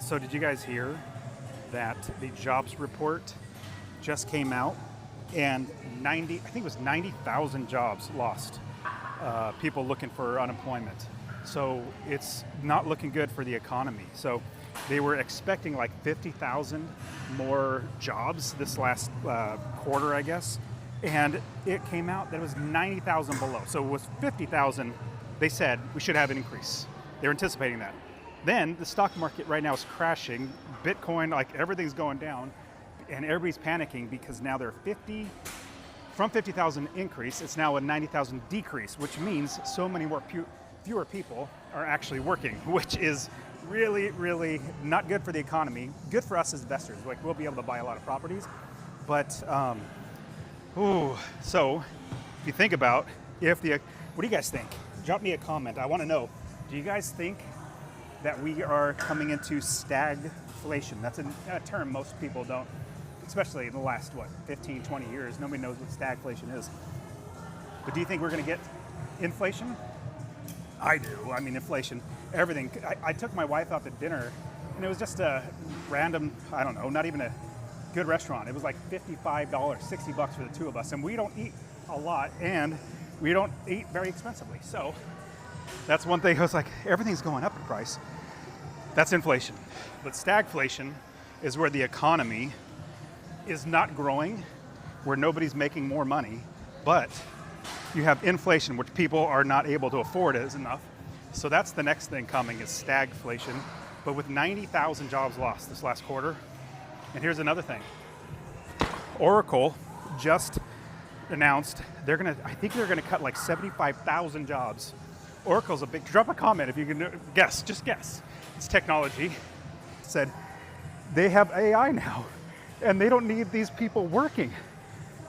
So did you guys hear that the jobs report just came out and I think it was 90,000 jobs lost, people looking for unemployment. So it's not looking good for the economy. So they were expecting like 50,000 more jobs this last quarter, I guess. And it came out that it was 90,000 below. So it was 50,000. They said we should have an increase. They're anticipating that. Then the stock market right now is crashing. Bitcoin, like everything's going down, and everybody's panicking because now they're from 50,000 increase, it's now a 90,000 decrease, which means so many more fewer people are actually working, which is really, really not good for the economy. Good for us as investors. Like we'll be able to buy a lot of properties, but so if you think about what do you guys think? Drop me a comment. I want to know. Do you guys think that we are coming into stagflation? That's a term most people don't, especially in the last, 15, 20 years, nobody knows what stagflation is. But do you think we're gonna get inflation? I do. I mean, inflation, everything. I took my wife out to dinner and it was just a random, I don't know, not even a good restaurant. It was like $55, $60 for the two of us. And we don't eat a lot and we don't eat very expensively. So that's one thing. I was like, everything's going up in price. That's inflation. But stagflation is where the economy is not growing, where nobody's making more money, but you have inflation, which people are not able to afford as enough. So that's the next thing coming is stagflation. But with 90,000 jobs lost this last quarter. And here's another thing. Oracle just announced I think they're gonna cut like 75,000 jobs. Oracle's a big, drop a comment if you can guess, just guess. It's technology. Said they have AI now and they don't need these people working.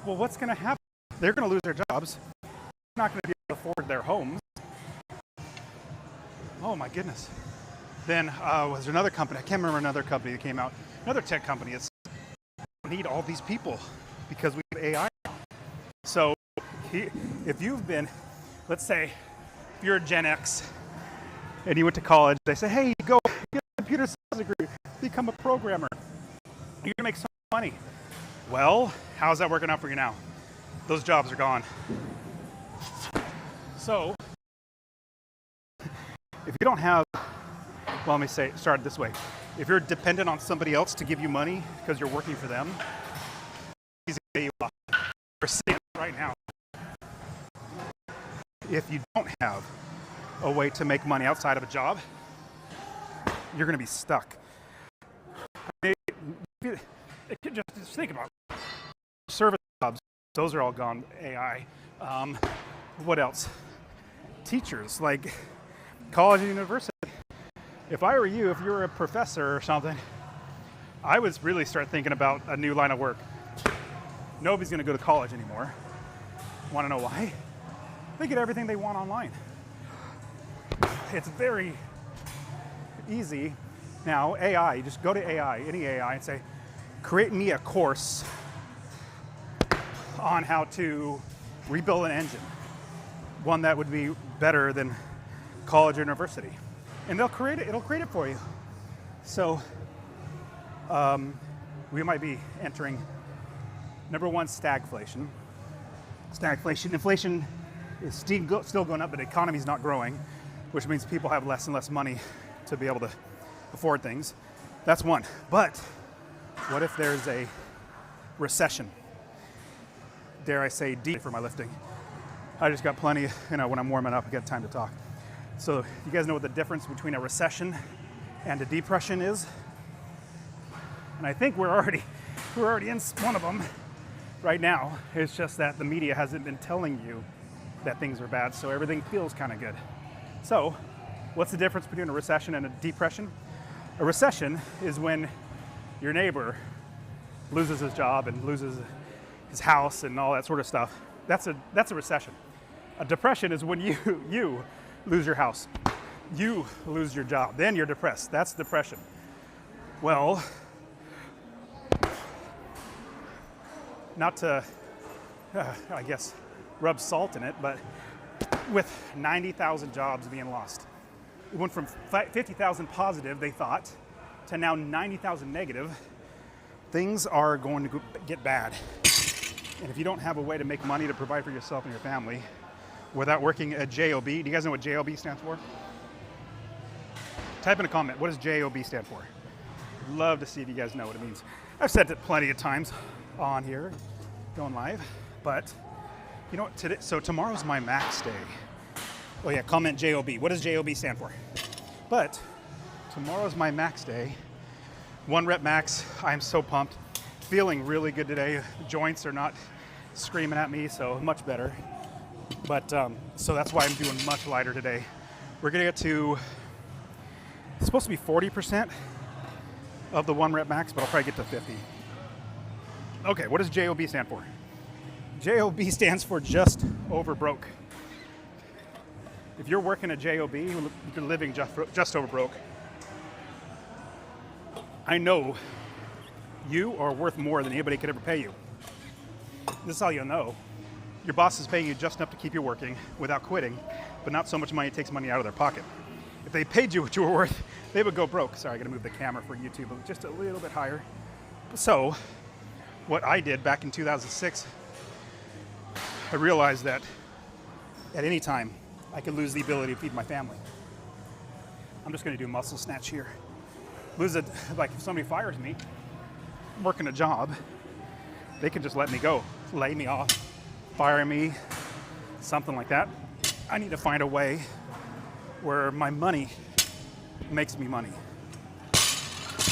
Well, what's gonna happen? They're gonna lose their jobs. They're not gonna be able to afford their homes. Oh my goodness. Then was there another company, I can't remember another company that came out, another tech company that said, we don't need all these people because we have AI now. So if you've been, let's say, if you're a Gen X and you went to college, they say, hey, go get a computer science degree, become a programmer. You're gonna make so much money. Well, how's that working out for you now? Those jobs are gone. So, if you don't have, well, let me start it this way. If you're dependent on somebody else to give you money because you're working for them, he's gonna pay you off. We're seeing it right now. If you don't have a way to make money outside of a job, you're going to be stuck. Just think about it. Service jobs, those are all gone, AI. What else? Teachers, like college and university. If I were you, if you were a professor or something, I would really start thinking about a new line of work. Nobody's going to go to college anymore. Want to know why? They get everything they want online. It's very easy. Now, AI, you just go to AI, any AI, and say, create me a course on how to rebuild an engine. One that would be better than college or university. And they'll create it, it'll create it for you. So, we might be entering, number one, stagflation. Stagflation, inflation is still going up, but the economy's not growing, which means people have less and less money to be able to afford things. That's one. But what if there's a recession? Dare I say, deep for my lifting. I just got plenty, when I'm warming up, I got time to talk. So you guys know what the difference between a recession and a depression is? And I think we're already in one of them right now. It's just that the media hasn't been telling you that things are bad, so everything feels kind of good. So, what's the difference between a recession and a depression? A recession is when your neighbor loses his job and loses his house and all that sort of stuff. That's a recession. A depression is when you lose your house, you lose your job, then you're depressed. That's depression. Well, not to, I guess, rub salt in it, but with 90,000 jobs being lost, it went from 50,000 positive, they thought, to now 90,000 negative, things are going to get bad. And if you don't have a way to make money to provide for yourself and your family without working at JOB, do you guys know what JOB stands for? Type in a comment, what does JOB stand for? Love to see if you guys know what it means. I've said it plenty of times on here, going live, but you know what, today, so tomorrow's my max day. Oh yeah, comment JOB. What does JOB stand for? But tomorrow's my max day. 1 rep max. I'm so pumped. Feeling really good today. The joints are not screaming at me, so much better. But so that's why I'm doing much lighter today. We're gonna get to, it's supposed to be 40% of the 1 rep max, but I'll probably get to 50. Okay, what does JOB stand for? JOB stands for just over broke. If you're working at JOB, you're living just over broke. I know you are worth more than anybody could ever pay you. This is how you'll know. Your boss is paying you just enough to keep you working without quitting, but not so much money it takes money out of their pocket. If they paid you what you were worth, they would go broke. Sorry, I gotta move the camera for YouTube, but just a little bit higher. So, what I did back in 2006, I realized that at any time, I could lose the ability to feed my family. I'm just gonna do muscle snatch here. Lose it, like if somebody fires me, I'm working a job, they can just let me go, lay me off, fire me, something like that. I need to find a way where my money makes me money,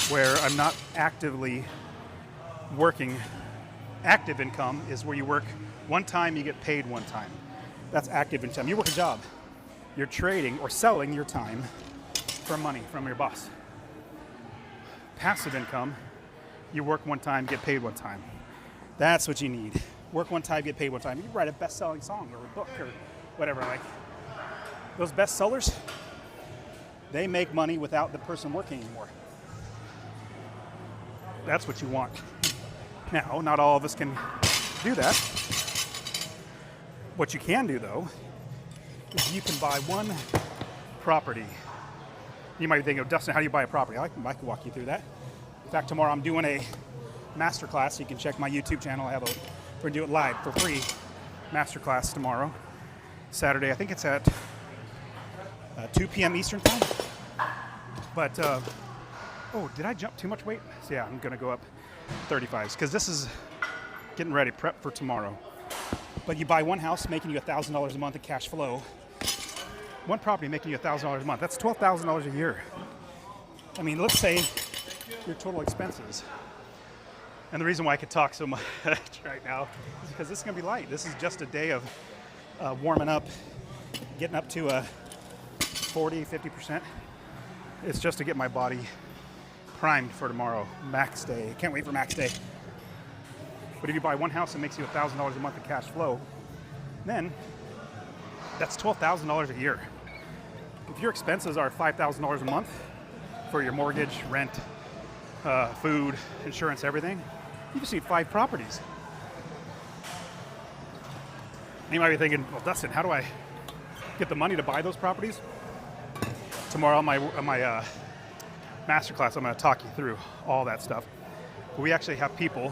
where I'm not actively working. Active income is where you work one time, you get paid one time. That's active income. You work a job. You're trading or selling your time for money from your boss. Passive income, you work one time, get paid one time. That's what you need. Work one time, get paid one time. You write a best-selling song or a book or whatever. Like those bestsellers, they make money without the person working anymore. That's what you want. Now, not all of us can do that. What you can do, though, is you can buy one property. You might be thinking, Dustin, how do you buy a property? I can walk you through that. In fact, tomorrow I'm doing a masterclass. You can check my YouTube channel. We're gonna do it live for free. Masterclass tomorrow, Saturday. I think it's at 2 p.m. Eastern time. But, oh, did I jump too much weight? So yeah, I'm gonna go up 35s because this is getting ready, prep for tomorrow. But you buy one house making you $1,000 a month in cash flow. One property making you $1,000 a month. That's $12,000 a year. I mean, let's say your total expenses. And the reason why I could talk so much right now is because this is gonna be light. This is just a day of warming up, getting up to 40, 50%. It's just to get my body primed for tomorrow, max day. Can't wait for max day. But if you buy one house that makes you $1,000 a month in cash flow, then that's $12,000 a year. If your expenses are $5,000 a month for your mortgage, rent, food, insurance, everything, you just need 5 properties. And you might be thinking, well, Dustin, how do I get the money to buy those properties? Tomorrow on my masterclass, I'm going to talk you through all that stuff. But we actually have people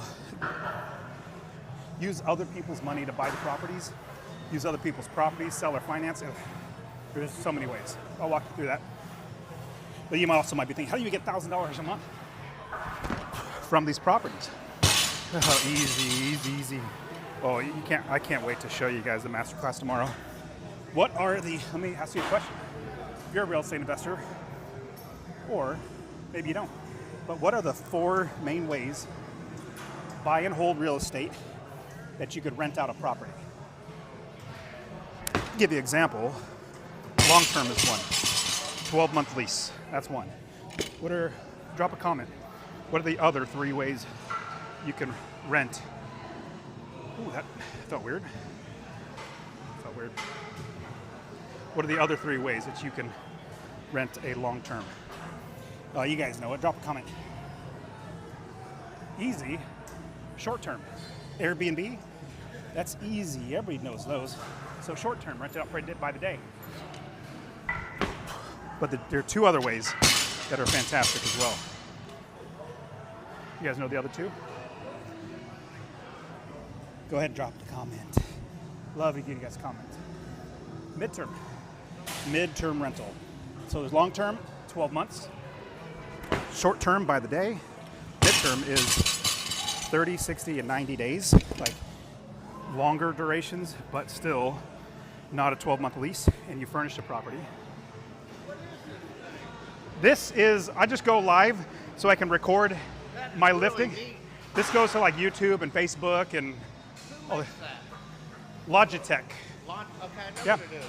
use other people's money to buy the properties, use other people's properties, sell or finance. There's so many ways. I'll walk you through that. But you also might be thinking, how do you get $1,000 a month from these properties? Oh, easy. Oh, I can't wait to show you guys the masterclass tomorrow. Let me ask you a question. If you're a real estate investor, or maybe you don't, but what are the 4 main ways to buy and hold real estate that you could rent out a property? I'll give you an example. Long-term is one. 12-month lease, that's one. Drop a comment. What are the other 3 ways you can rent? Ooh, that felt weird. What are the other 3 ways that you can rent a long-term? You guys know it, drop a comment. Easy, short-term. Airbnb, that's easy, everybody knows those. So short-term, rent it out by the day. But there are 2 other ways that are fantastic as well. You guys know the other two? Go ahead and drop the comment. Love to get you guys comments. Midterm rental. So there's long term, 12 months. Short term by the day. Midterm is 30, 60, and 90 days. Like longer durations, but still not a 12-month lease, and you furnish the property. This is, I just go live so I can record my lifting. This goes to like YouTube and Facebook and Who makes that? Logitech. Okay, I know Yep. what it is.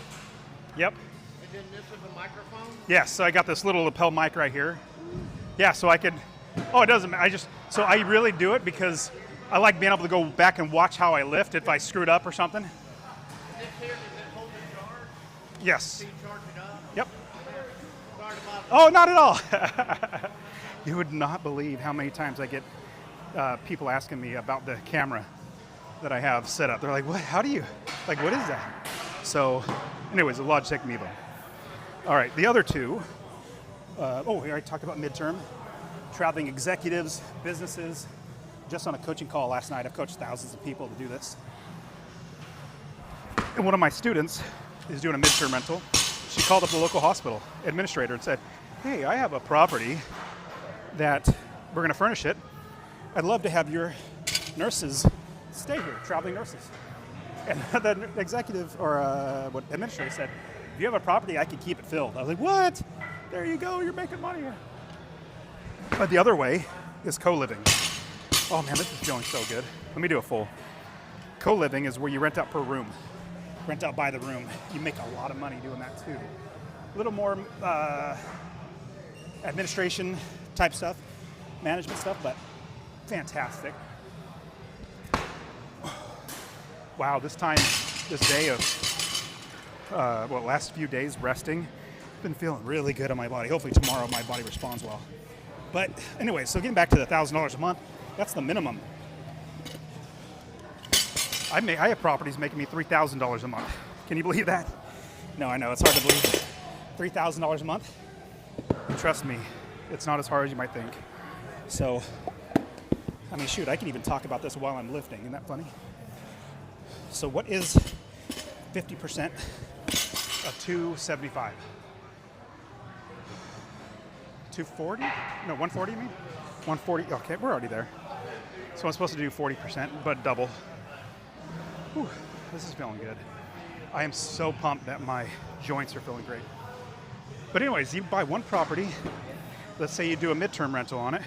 Yep. And then this is a microphone? Yes, so I got this little lapel mic right here. Yeah, so I could, it doesn't matter. So I really do it because I like being able to go back and watch how I lift if I screwed up or something. This here, does it hold the charge? Yes. Do you charge it up? Yep. Sorry about Oh, not at all. You would not believe how many times I get people asking me about the camera that I have set up. They're like, what, how do you, like, what is that? So anyways, the Logitech Mevo. All right, the other two, we already talked about midterm. Traveling executives, businesses. Just on a coaching call last night, I've coached thousands of people to do this. And one of my students is doing a midterm rental. She called up the local hospital administrator and said, hey, I have a property that we're gonna furnish it. I'd love to have your nurses stay here, traveling nurses. And the executive or administrator said, if you have a property, I can keep it filled. I was like, what? There you go, you're making money. But the other way is co-living. Oh man, this is feeling so good. Let me do a full. Co-living is where you rent out per room. Rent out by the room. You make a lot of money doing that too. A little more administration type stuff, management stuff, but fantastic. Wow, this day of, last few days resting, been feeling really good on my body. Hopefully tomorrow my body responds well. But anyway, so getting back to the $1,000 a month, that's the minimum. I have properties making me $3,000 a month. Can you believe that? No, I know, it's hard to believe. $3,000 a month? Trust me, it's not as hard as you might think. So, I mean, shoot, I can even talk about this while I'm lifting. Isn't that funny? So what is 50% of 275? 240? No, 140 you mean? 140, okay, we're already there. So I'm supposed to do 40%, but double. Whew, this is feeling good. I am so pumped that my joints are feeling great. But anyways, you buy one property, let's say you do a midterm rental on it,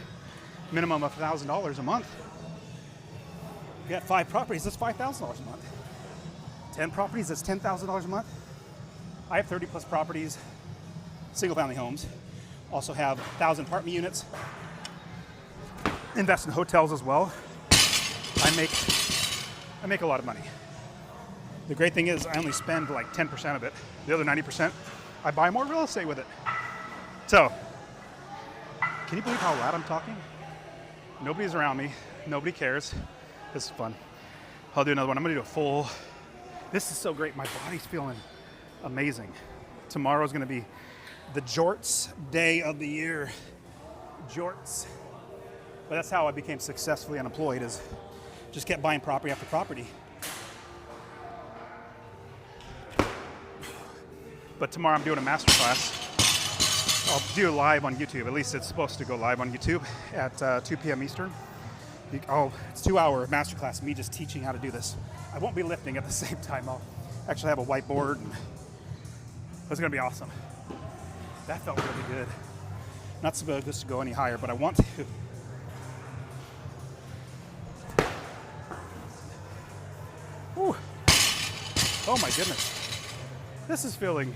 minimum of $1,000 a month. You got 5 properties, that's $5,000 a month. 10 properties, that's $10,000 a month. I have 30 plus properties, single family homes. Also have 1,000 apartment units. Invest in hotels as well. I make a lot of money. The great thing is I only spend like 10% of it. The other 90%, I buy more real estate with it. So, can you believe how loud I'm talking? Nobody's around me. Nobody cares. This is fun. I'll do another one. I'm gonna do a full. This is so great. My body's feeling amazing. Tomorrow's gonna be the jorts day of the year. Jorts. But that's how I became successfully unemployed, is just kept buying property after property. But tomorrow I'm doing a masterclass. I'll do it live on YouTube. At least it's supposed to go live on YouTube at 2 p.m. Eastern. It's a 2-hour masterclass, me just teaching how to do this. I won't be lifting at the same time. I'll actually have a whiteboard, and it's gonna be awesome. That felt really good. Not supposed to go any higher, but I want to. Whew. Oh my goodness. This is feeling,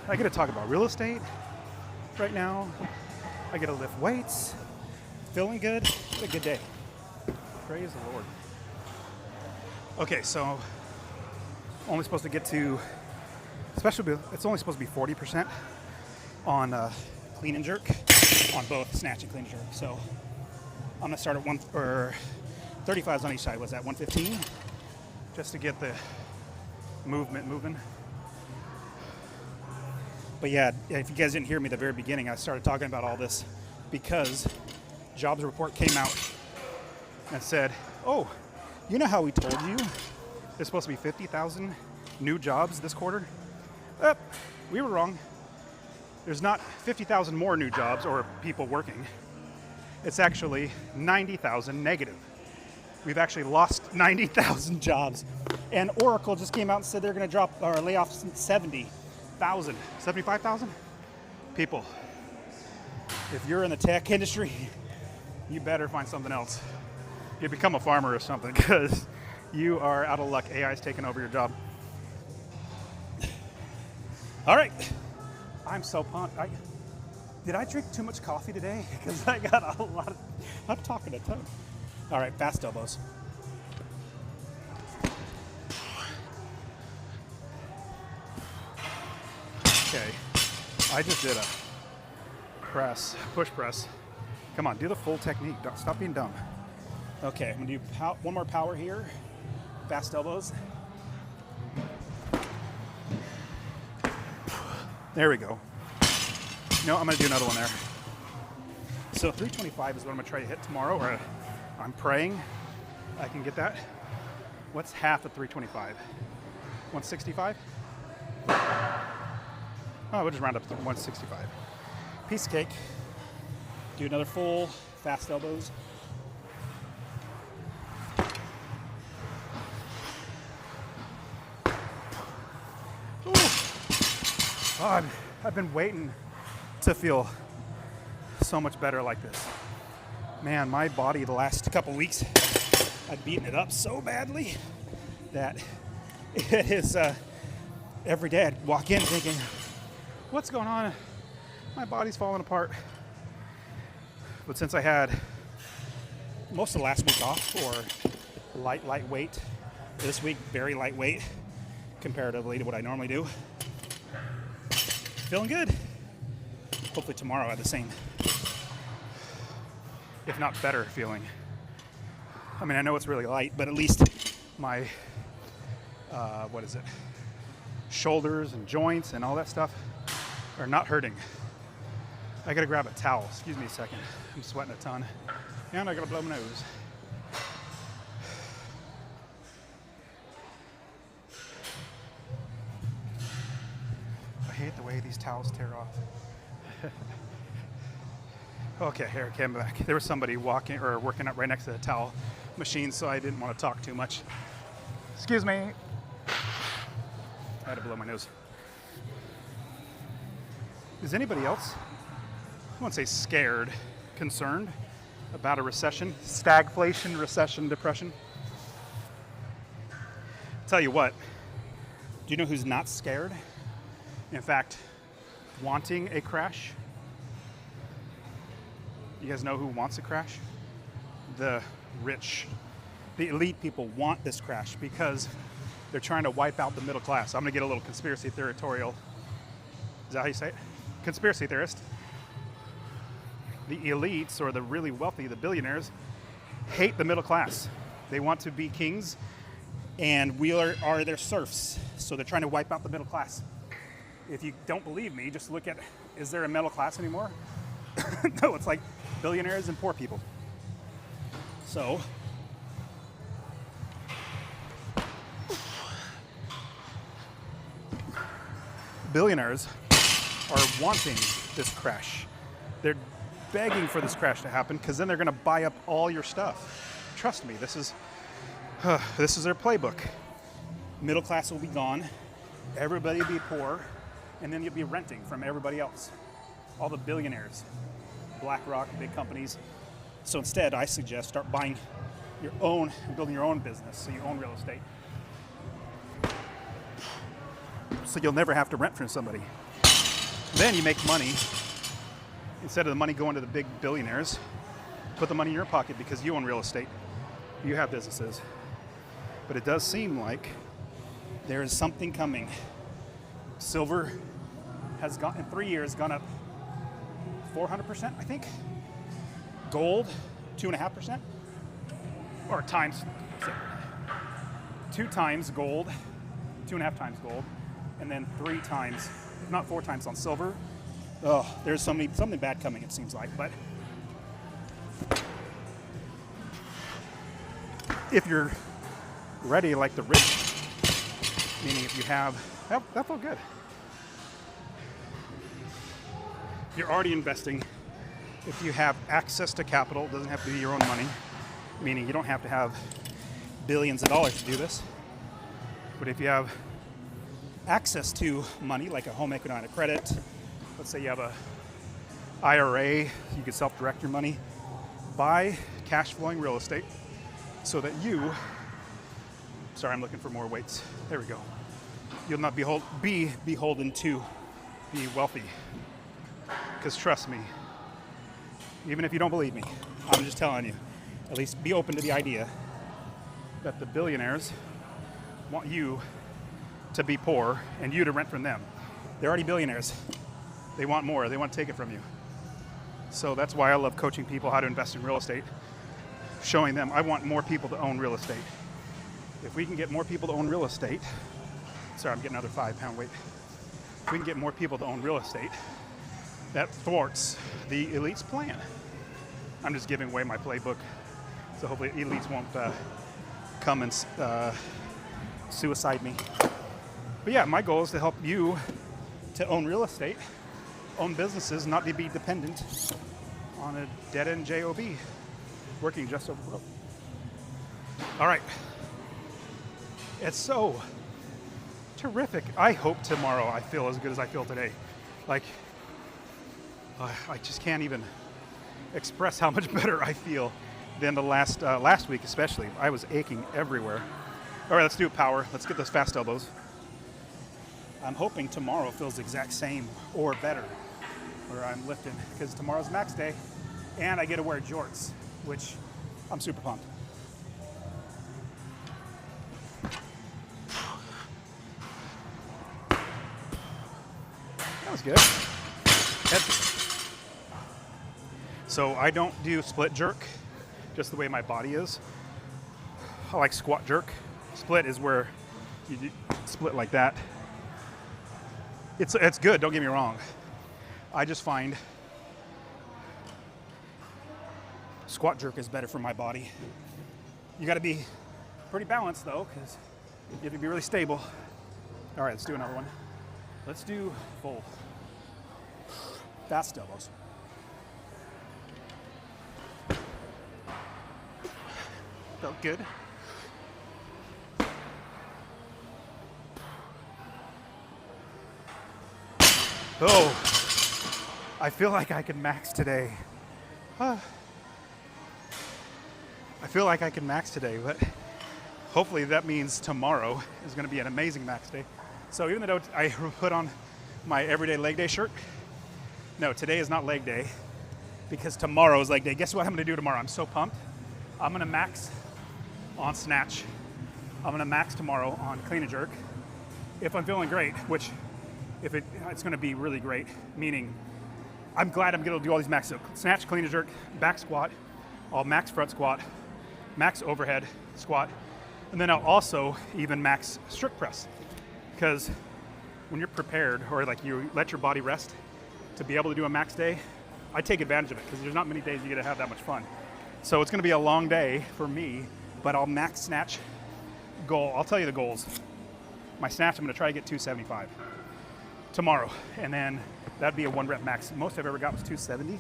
I get to talk about real estate right now. I get to lift weights. Feeling good. What a good day. Praise the Lord. Okay, so only supposed to get to, it's only supposed to be 40% on clean and jerk, on both snatch and clean and jerk. So I'm gonna start at 35s on each side. Was that 115? Just to get the movement moving. But yeah, if you guys didn't hear me at the very beginning, I started talking about all this because jobs report came out and said, oh, you know how we told you there's supposed to be 50,000 new jobs this quarter? We were wrong. There's not 50,000 more new jobs or people working. It's actually 90,000 negative. We've actually lost 90,000 jobs. And Oracle just came out and said they're going to drop or lay off 70,000, 75,000 people. If you're in the tech industry, you better find something else. You become a farmer or something, because you are out of luck. AI is taking over your job. All right. I'm so pumped. Did I drink too much coffee today? Because I got a lot of, I'm talking a ton. All right, fast elbows. Okay, I just did a press, push press. Come on, do the full technique. Don't stop being dumb. Okay, I'm gonna do one more power here. Fast elbows. There we go. No, I'm gonna do another one there. So 325 is what I'm gonna try to hit tomorrow, or I'm praying I can get that. What's half of 325? 165? Oh, we'll just round up to 165. Piece of cake. Do another full fast elbows. Ooh. Oh, I've been waiting to feel so much better like this. Man, my body the last couple weeks, I've beaten it up so badly that it is every day I'd walk in thinking, what's going on? My body's falling apart. But since I had most of the last week off, or lightweight, this week very lightweight comparatively to what I normally do, feeling good. Hopefully tomorrow I have the same, if not better, feeling. I mean, I know it's really light, but at least my, shoulders and joints and all that stuff are not hurting. I gotta grab a towel. Excuse me a second. I'm sweating a ton. And I gotta blow my nose. I hate the way these towels tear off. Okay, here I came back. There was somebody walking or working up right next to the towel machine, so I didn't want to talk too much. Excuse me. I had to blow my nose. Is anybody else, I won't say scared, concerned about a recession, stagflation, recession, depression? I'll tell you what, do you know who's not scared? In fact, wanting a crash? You guys know who wants a crash? The rich. The elite people want this crash because they're trying to wipe out the middle class. I'm gonna get a little conspiracy theoritorial. Is that how you say it? Conspiracy theorist. The elites, or the really wealthy, the billionaires, hate the middle class. They want to be kings, and we are their serfs. So they're trying to wipe out the middle class. If you don't believe me, just look at, is there a middle class anymore? No, it's like billionaires and poor people. So, billionaires are wanting this crash. They're begging for this crash to happen because then they're going to buy up all your stuff. Trust me, this is their playbook. Middle class will be gone, everybody will be poor, and then you'll be renting from everybody else. All the billionaires, BlackRock, big companies. So instead, I suggest start buying your own, building your own business, so you own real estate. So you'll never have to rent from somebody. Then you make money. Instead of the money going to the big billionaires, put the money in your pocket because you own real estate. You have businesses. But it does seem like there is something coming. Silver has gone, in 3 years, gone up 400%, I think. Gold, 2.5%. Or times, 2 times gold, 2.5 times gold, and then 3 times, if not 4 times on silver. Oh, there's something bad coming, it seems like. But if you're ready like the rich, meaning if you have, that felt good. If you're already investing, if you have access to capital, it doesn't have to be your own money, meaning you don't have to have billions of dollars to do this. But if you have access to money, like a home equity line of credit, let's say you have a IRA, you can self-direct your money, buy cash flowing real estate so that you, sorry, I'm looking for more weights. There we go. You'll not be beholden to be wealthy. Because trust me, even if you don't believe me, I'm just telling you, at least be open to the idea that the billionaires want you to be poor and you to rent from them. They're already billionaires. They want more. They want to take it from you. So that's why I love coaching people how to invest in real estate, showing them I want more people to own real estate. If we can get more people to own real estate, sorry, I'm getting another 5-pound weight. If we can get more people to own real estate, that thwarts the elites' plan. I'm just giving away my playbook, so hopefully elites won't come and suicide me. But yeah, my goal is to help you to own real estate, own businesses, not to be dependent on a dead-end job working just over the road. All right. It's so terrific. I hope tomorrow I feel as good as I feel today. Like, I just can't even express how much better I feel than the last week, especially. I was aching everywhere. All right, let's do power. Let's get those fast elbows. I'm hoping tomorrow feels the exact same or better where I'm lifting, because tomorrow's max day and I get to wear jorts, which I'm super pumped. That was good. So I don't do split jerk, just the way my body is. I like squat jerk. Split is where you do split like that. It's good, don't get me wrong. I just find squat jerk is better for my body. You gotta be pretty balanced though, because you have to be really stable. All right, let's do another one. Let's do full fast elbows. Felt good. Oh, I feel like I can max today. I feel like I can max today, but hopefully that means tomorrow is going to be an amazing max day. So even though I put on my everyday leg day shirt, no, today is not leg day because tomorrow is leg day. Guess what I'm going to do tomorrow? I'm so pumped. I'm going to max on snatch. I'm going to max tomorrow on clean and jerk. If I'm feeling great, which it's going to be really great, meaning I'm glad I'm going to do all these maxes. So snatch, clean and jerk, back squat, I'll max front squat, max overhead squat, and then I'll also even max strict press. Because when you're prepared, or like you let your body rest to be able to do a max day, I take advantage of it because there's not many days you get to have that much fun. So it's going to be a long day for me, but I'll max snatch goal. I'll tell you the goals. My snatch, I'm going to try to get 275 tomorrow, and then that'd be a 1-rep max. Most I've ever got was 270.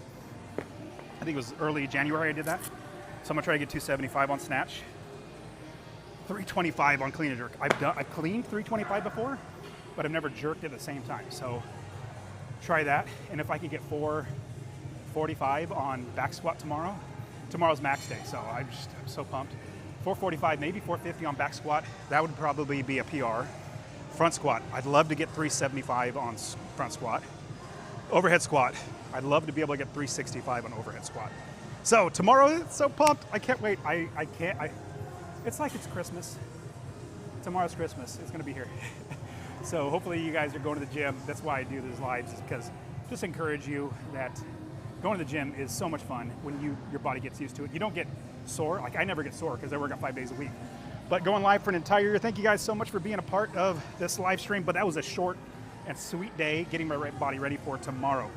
I think it was early January I did that. So I'm going to try to get 275 on snatch. 325 on clean and jerk. I've cleaned 325 before, but I've never jerked at the same time. So try that. And if I could get 445 on back squat tomorrow, tomorrow's max day. So I'm so pumped. 445, maybe 450 on back squat. That would probably be a PR. Front squat, I'd love to get 375 on front squat. Overhead squat, I'd love to be able to get 365 on overhead squat. So tomorrow, it's so pumped. I can't wait. It's like it's Christmas. Tomorrow's Christmas. It's going to be here. So hopefully you guys are going to the gym. That's why I do these lives, is because just encourage you that going to the gym is so much fun when your body gets used to it. You don't get sore. Like I never get sore because I work out 5 days a week. But going live for an entire year, thank you guys so much for being a part of this live stream. But that was a short and sweet day getting my body ready for tomorrow.